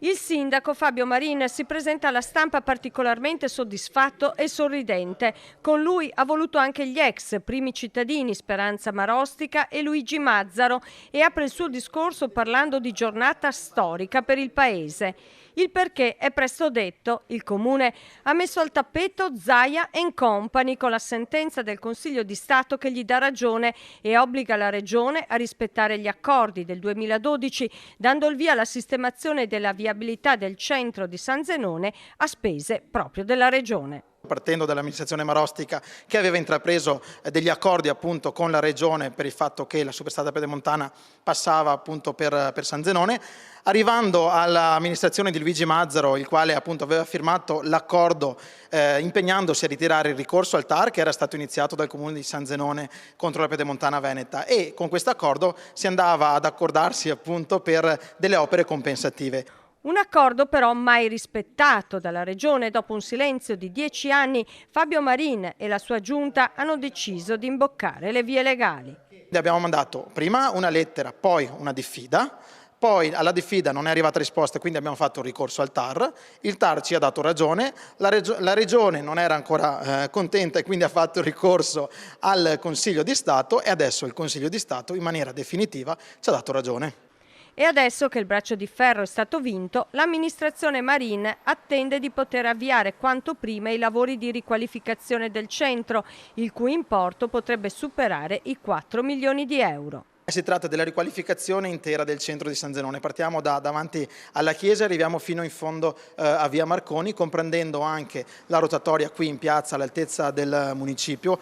Il sindaco Fabio Marin si presenta alla stampa particolarmente soddisfatto e sorridente. Con lui ha voluto anche gli ex primi cittadini Speranza Marostica e Luigi Mazzaro e apre il suo discorso parlando di giornata storica per il paese. Il perché è presto detto. Il Comune ha messo al tappeto Zaia & Company con la sentenza del Consiglio di Stato che gli dà ragione e obbliga la Regione a rispettare gli accordi del 2012, dando il via alla sistemazione della viabilità del centro di San Zenone a spese proprio della Regione. Partendo dall'amministrazione Marostica che aveva intrapreso degli accordi appunto con la Regione per il fatto che la superstrada pedemontana passava appunto per San Zenone, arrivando all'amministrazione di Luigi Mazzaro, il quale appunto aveva firmato l'accordo impegnandosi a ritirare il ricorso al TAR che era stato iniziato dal Comune di San Zenone contro la pedemontana veneta, e con questo accordo si andava ad accordarsi appunto per delle opere compensative. Un accordo però mai rispettato dalla Regione. Dopo un silenzio di 10 anni, Fabio Marin e la sua giunta hanno deciso di imboccare le vie legali. Abbiamo mandato prima una lettera, poi una diffida, poi alla diffida non è arrivata risposta, quindi abbiamo fatto un ricorso al TAR, il TAR ci ha dato ragione, la Regione non era ancora contenta e quindi ha fatto il ricorso al Consiglio di Stato e adesso il Consiglio di Stato in maniera definitiva ci ha dato ragione. E adesso che il braccio di ferro è stato vinto, l'amministrazione Marin attende di poter avviare quanto prima i lavori di riqualificazione del centro, il cui importo potrebbe superare i 4 milioni di euro. Si tratta della riqualificazione intera del centro di San Zenone. Partiamo da davanti alla chiesa e arriviamo fino in fondo a via Marconi, comprendendo anche la rotatoria qui in piazza all'altezza del municipio.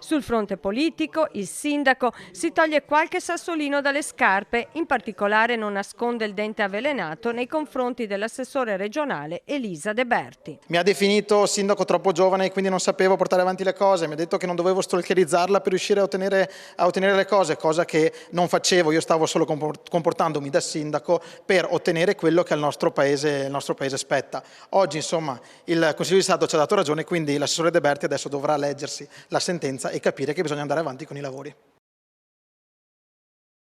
Sul fronte politico, il sindaco si toglie qualche sassolino dalle scarpe, in particolare non nasconde il dente avvelenato nei confronti dell'assessore regionale Elisa De Berti. Mi ha definito sindaco troppo giovane e quindi non sapevo portare avanti le cose, mi ha detto che non dovevo stalkerizzarla per riuscire a ottenere le cose, cosa che non facevo, io stavo solo comportandomi da sindaco per ottenere quello che al nostro paese spetta. Oggi insomma il Consiglio di Stato ci ha dato ragione, quindi l'assessore De Berti adesso dovrà leggersi la sentenza e capire che bisogna andare avanti con i lavori.